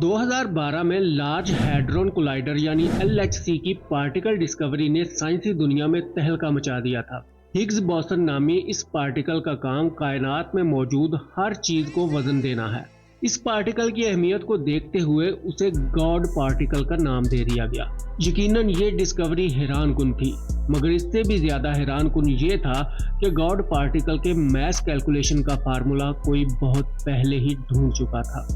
2012 में large hadron collider यानी LHC की पार्टिकल डिस्कवरी ने साइंसी दुनिया में तहलका मचा दिया था। हिग्स बोसन नामी इस पार्टिकल का काम कायनात में मौजूद हर चीज को वजन देना है। इस पार्टिकल की अहमियत को देखते हुए उसे गॉड पार्टिकल का नाम दे दिया गया। यकीनन ये डिस्कवरी हैरानकुन थी, मगर इससे भी ज्यादा हैरानकुन ये था कि गॉड पार्टिकल के मैथ कैलकुलेशन का फार्मूला कोई बहुत पहले ही ढूंढ चुका था।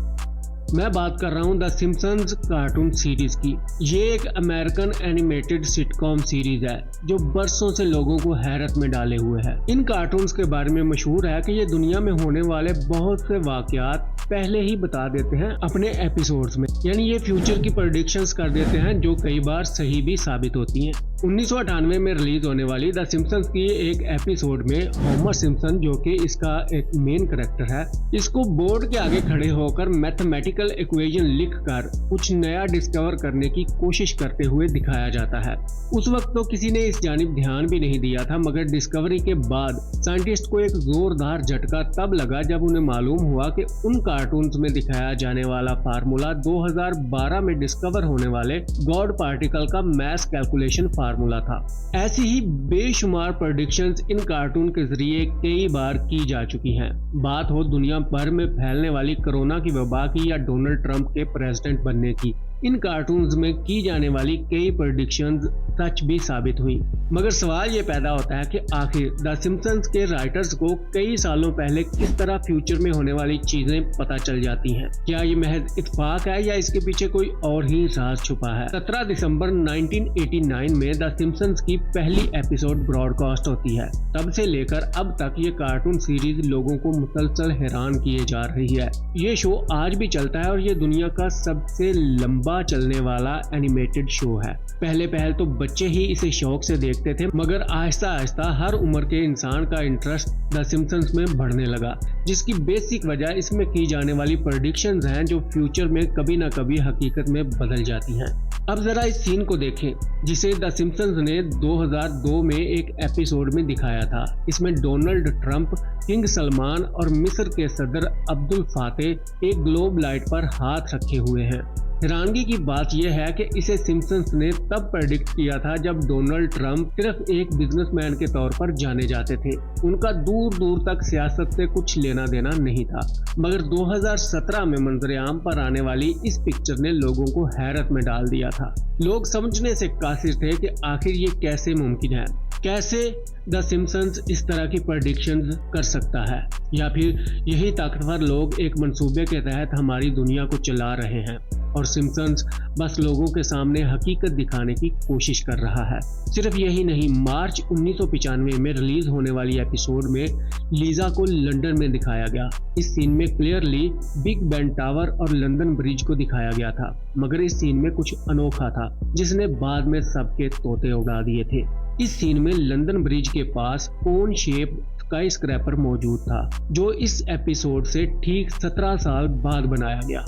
मैं बात कर रहा हूँ द सिम्पसन्स कार्टून सीरीज की। ये एक अमेरिकन एनिमेटेड सिटकॉम सीरीज है जो बरसों से लोगों को हैरत में डाले हुए है। इन कार्टून्स के बारे में मशहूर है कि ये दुनिया में होने वाले बहुत से वाकयात पहले ही बता देते हैं अपने एपिसोड्स में, यानी ये फ्यूचर की प्रेडिक्शंस कर देते हैं जो कई बार सही भी साबित होती हैं। 1998 में रिलीज होने वाली द सिम्पसन्स की एक एपिसोड में होमर सिम्पसन, जो कि इसका एक मेन कैरेक्टर है, इसको बोर्ड के आगे खड़े होकर मैथमेटिकल इक्वेशन लिखकर कुछ नया डिस्कवर करने की कोशिश करते हुए दिखाया जाता है। उस वक्त तो किसी ने इस जानिब ध्यान भी नहीं दिया था, मगर डिस्कवरी के बाद साइंटिस्ट को एक जोरदार झटका तब लगा जब उन्हें मालूम हुआ कि उन कार्टून्स में दिखाया जाने वाला फार्मूला 2012 में डिस्कवर होने वाले गॉड पार्टिकल का मैथ कैलकुलेशन फार्मूला था। ऐसी ही बेशुमार प्रेडिक्शंस इन कार्टून के जरिए कई बार की जा चुकी हैं। बात हो दुनिया भर में फैलने वाली कोरोना की वबा की या डोनाल्ड ट्रंप के प्रेसिडेंट बनने की, इन कार्टून्स में की जाने वाली कई प्रेडिक्शंस सच भी साबित हुई। मगर सवाल ये पैदा होता है कि आखिर द सिम्पसन्स के राइटर्स को कई सालों पहले किस तरह फ्यूचर में होने वाली चीजें पता चल जाती हैं? क्या ये महज इत्तेफाक है या इसके पीछे कोई और ही राज छुपा है? 17 दिसंबर 1989 में द सिम्पसन्स की पहली एपिसोड ब्रॉडकास्ट होती है। तब से लेकर अब तक ये कार्टून सीरीज लोगों को मुसलसल हैरान किए जा रही है। ये शो आज भी चलता है और ये दुनिया का सबसे लंबा चलने वाला एनिमेटेड शो है। पहले तो बच्चे ही इसे शौक से देखते थे, मगर आहिस्ता आहिस्ता हर उम्र के इंसान का इंटरेस्ट द सिम्पसन्स में बढ़ने लगा, जिसकी बेसिक वजह इसमें की जाने वाली प्रेडिक्शंस हैं जो फ्यूचर में कभी ना कभी हकीकत में बदल जाती हैं। अब जरा इस सीन को देखें जिसे द सिम्पसन्स ने 2002 में एक एपिसोड में दिखाया था। इसमें डोनाल्ड ट्रंप, किंग सलमान और मिस्र के सदर अब्दुल फातेह एक ग्लोब लाइट पर हाथ रखे हुए हैं। हैरानगी की बात यह है कि इसे सिम्पसन्स ने तब प्रेडिक्ट किया था जब डोनाल्ड ट्रंप सिर्फ एक बिजनेसमैन के तौर पर जाने जाते थे। उनका दूर दूर तक सियासत से कुछ लेना देना नहीं था, मगर 2017 में मंजरेआम पर आने वाली इस पिक्चर ने लोगों को हैरत में डाल दिया था। लोग समझने से कासिर थे कि आखिर ये कैसे मुमकिन है, कैसे द सिम्पसन्स इस तरह की प्रेडिक्शंस कर सकता है, या फिर यही ताकतवर लोग एक मंसूबे के तहत हमारी दुनिया को चला रहे हैं और सिम्पसन्स बस लोगों के सामने हकीकत दिखाने की कोशिश कर रहा है। सिर्फ यही नहीं, मार्च 1995 में रिलीज होने वाली एपिसोड में लीजा को लंदन में दिखाया गया। इस सीन में क्लियरली बिग बेन टावर और लंदन ब्रिज को दिखाया गया था, मगर इस सीन में कुछ अनोखा था जिसने बाद में सबके तोते उड़ा दिए थे। इस सीन में लंदन ब्रिज के पास कोन शेप स्काई स्क्रैपर मौजूद था, जो इस एपिसोड से ठीक 17 साल बाद बनाया गया।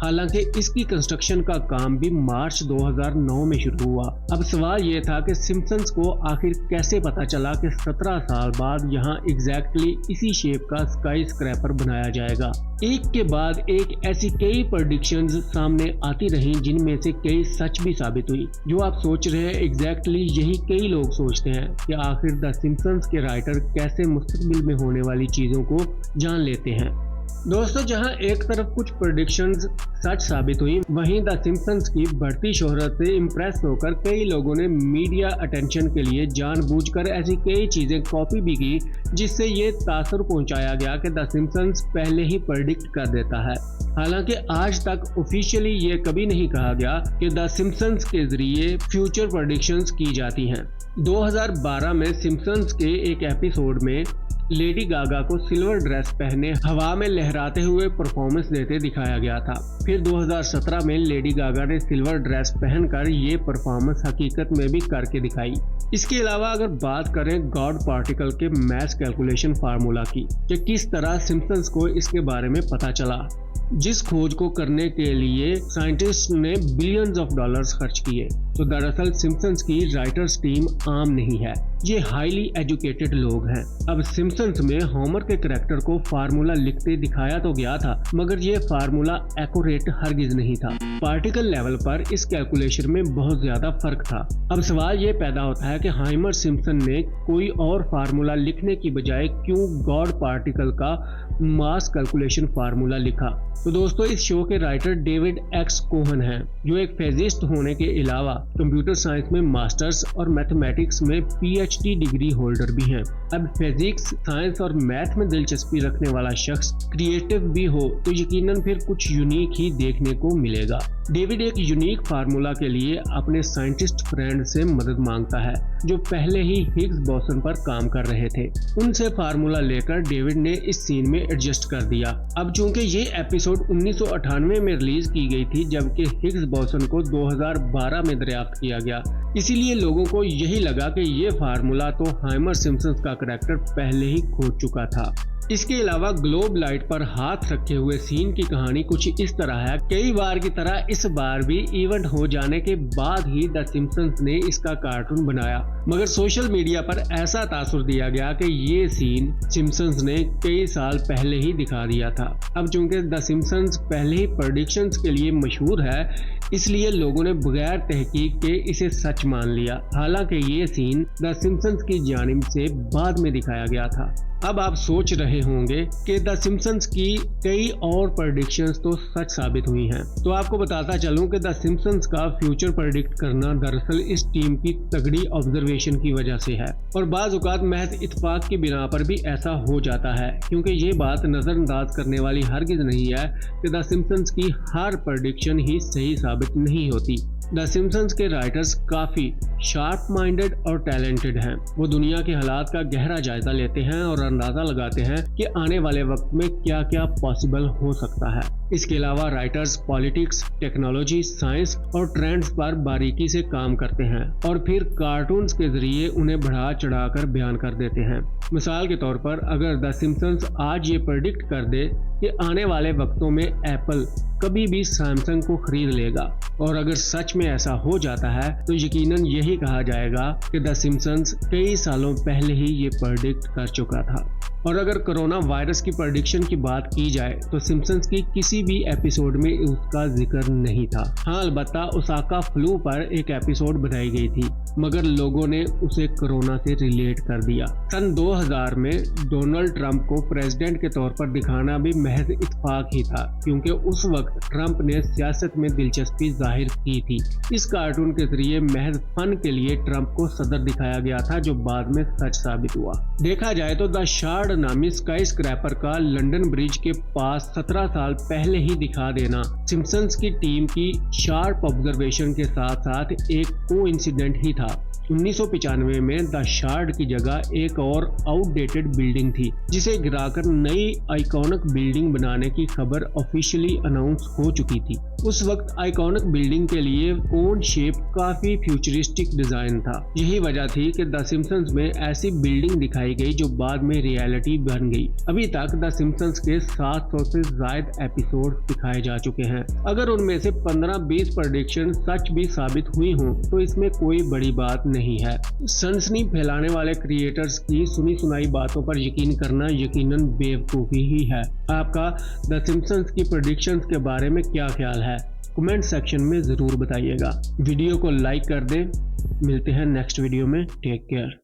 हालांकि इसकी कंस्ट्रक्शन का काम भी मार्च 2009 में शुरू हुआ। अब सवाल ये था कि सिम्पसन्स को आखिर कैसे पता चला कि 17 साल बाद यहाँ एग्जैक्टली इसी शेप का स्काई स्क्रैपर बनाया जाएगा। एक के बाद एक ऐसी कई प्रेडिक्शंस सामने आती रहीं जिनमें से कई सच भी साबित हुई। जो आप सोच रहे हैं एग्जैक्टली यही कई लोग सोचते हैं कि आखिर द सिम्पसन्स के राइटर कैसे मुस्तकबिल में होने वाली चीजों को जान लेते हैं। दोस्तों, जहां एक तरफ कुछ प्रेडिक्शंस सच साबित हुई, वहीं द सिम्पसन्स की बढ़ती शोहरत से इम्प्रेस होकर कई लोगों ने मीडिया अटेंशन के लिए जानबूझकर ऐसी कई चीजें कॉपी भी की जिससे ये तासुर पहुंचाया गया कि द सिम्पसन्स पहले ही प्रेडिक्ट कर देता है। हालांकि आज तक ऑफिशियली ये कभी नहीं कहा गया कि द सिम्पसन्स के जरिए फ्यूचर प्रेडिक्शंस की जाती हैं। 2012 में सिम्पसन्स के एक एपिसोड में लेडी गागा को सिल्वर ड्रेस पहने हवा में लहराते हुए परफॉर्मेंस देते दिखाया गया था। फिर 2017 में लेडी गागा ने सिल्वर ड्रेस पहनकर ये परफॉर्मेंस हकीकत में भी करके दिखाई। इसके अलावा अगर बात करें गॉड पार्टिकल के मैथ कैलकुलेशन फार्मूला की कि किस तरह सिम्पसन्स को इसके बारे में पता चला, जिस खोज को करने के लिए साइंटिस्ट ने बिलियंस ऑफ डॉलर्स खर्च किए। तो दरअसल सिम्पसन्स की राइटर्स टीम आम नहीं है, ये हाईली एजुकेटेड लोग हैं। अब सिम्पसन्स में होमर के कैरेक्टर को फार्मूला लिखते दिखाया तो गया था, मगर ये फार्मूला एक्यूरेट हरगिज नहीं था। पार्टिकल लेवल पर इस कैलकुलेशन में बहुत ज्यादा फर्क था। अब सवाल ये पैदा होता है कि हाइमर सिम्पसन ने कोई और फार्मूला लिखने की बजाय क्यों गॉड पार्टिकल का मास कैलकुलेशन फार्मूला लिखा। तो दोस्तों, इस शो के राइटर डेविड एक्स कोहन हैं, जो एक फिजिस्ट होने के अलावा कंप्यूटर साइंस में मास्टर्स और मैथमेटिक्स में पीएचडी डिग्री होल्डर भी हैं। अब फिजिक्स, साइंस और मैथ में दिलचस्पी रखने वाला शख्स क्रिएटिव भी हो तो यकीनन फिर कुछ यूनिक ही देखने को मिलेगा। डेविड एक यूनिक फार्मूला के लिए अपने साइंटिस्ट फ्रेंड से मदद मांगता है, जो पहले ही हिग्स बोसन पर काम कर रहे थे। उनसे फार्मूला लेकर डेविड ने इस सीन में एडजस्ट कर दिया। अब चूंकि ये एपिसोड 1998 में रिलीज की गई थी, जबकि हिग्स बोसन को 2012 में दरियाफ्त किया गया, इसीलिए लोगों को यही लगा कि ये फार्मूला तो हाइमर सिम्पसन का करैक्टर पहले ही खोज चुका था। इसके अलावा ग्लोब लाइट पर हाथ रखे हुए सीन की कहानी कुछ इस तरह है। कई बार की तरह इस बार भी इवेंट हो जाने के बाद ही द सिम्पसन्स ने इसका कार्टून बनाया, मगर सोशल मीडिया पर ऐसा तासुर दिया गया कि ये सीन सिम्पसन्स ने कई साल पहले ही दिखा दिया था। अब चूंकि द सिम्पसन्स पहले ही प्रेडिक्शंस के लिए मशहूर है, इसलिए लोगों ने बगैर तहकीक के इसे सच मान लिया। हालांकि ये सीन द सिम्पसन्स की जानिब से बाद में दिखाया गया था। अब आप सोच रहे होंगे कि द सिम्पसन्स की कई और प्रेडिक्शंस तो सच साबित हुई हैं। तो आपको बताता चलूं कि द सिम्पसन्स का फ्यूचर प्रेडिक्ट करना दरअसल इस टीम की तगड़ी ऑब्जर्वेशन की वजह से है, और बाज़ औक़ात महज इत्तेफाक की बिना पर भी ऐसा हो जाता है, क्योंकि ये बात नज़रअंदाज करने वाली हरगिज़ नहीं है कि द सिम्पसन्स की हर प्रेडिक्शन ही सही साबित नहीं होती। द सिम्पसन्स के राइटर्स काफ़ी शार्प माइंडेड और टैलेंटेड हैं। वो दुनिया के हालात का गहरा जायजा लेते हैं और अंदाज़ा लगाते हैं कि आने वाले वक्त में क्या क्या पॉसिबल हो सकता है। इसके अलावा राइटर्स पॉलिटिक्स, टेक्नोलॉजी, साइंस और ट्रेंड्स पर बारीकी से काम करते हैं और फिर कार्टून्स के जरिए उन्हें बढ़ा चढ़ाकर बयान कर देते हैं। मिसाल के तौर पर अगर द सिम्पसन्स आज ये प्रेडिक्ट कर दे कि आने वाले वक्तों में एप्पल कभी भी सैमसंग को खरीद लेगा, और अगर सच में ऐसा हो जाता है तो यकीनन यही कहा जाएगा कि द सिम्पसन्स कई सालों पहले ही ये प्रेडिक्ट कर चुका था। और अगर कोरोना वायरस की प्रेडिक्शन की बात की जाए तो सिम्पसन्स की किसी भी एपिसोड में उसका जिक्र नहीं था। हाँ, अलबत्ता ओसाका फ्लू पर एक एपिसोड बनाई गई थी, मगर लोगों ने उसे कोरोना से रिलेट कर दिया। सन 2000 में डोनाल्ड ट्रंप को प्रेसिडेंट के तौर पर दिखाना भी महज इत्तेफाक ही था, क्योंकि उस वक्त ट्रंप ने सियासत में दिलचस्पी जाहिर की थी। इस कार्टून के जरिए महज फन के लिए ट्रंप को सदर दिखाया गया था, जो बाद में सच साबित हुआ। देखा जाए तो द शार्ड नामी स्काई स्क्रैपर का लंदन ब्रिज के पास 17 साल पहले ही दिखा देना सिम्पसन्स की टीम की शार्प ऑब्जर्वेशन के साथ साथ एक कोइंसिडेंट ही था। 1995 में द शार्ड की जगह एक और आउटडेटेड बिल्डिंग थी, जिसे गिराकर नई आइकॉनिक बिल्डिंग बनाने की खबर ऑफिशियली अनाउंस हो चुकी थी। उस वक्त आइकॉनिक बिल्डिंग के लिए कोन शेप काफी फ्यूचरिस्टिक डिजाइन था। यही वजह थी कि द सिम्पसन्स में ऐसी बिल्डिंग दिखाई गई जो बाद में रियलिटी बन गई। अभी तक द सिम्पसन्स के 700 से ज्यादा एपिसोड दिखाए जा चुके हैं। अगर उनमें से 15-20 प्रेडिक्शन सच भी साबित हुई हों तो इसमें कोई बड़ी बात नहीं है। सनसनी फैलाने वाले क्रिएटर्स की सुनी सुनाई बातों पर यकीन करना यकीनन बेवकूफ़ी ही है। आपका द सिम्पसन्स की प्रेडिक्शंस के बारे में क्या ख्याल है? कमेंट सेक्शन में ज़रूर बताइएगा। वीडियो को लाइक कर दें। मिलते हैं नेक्स्ट वीडियो में। Take care.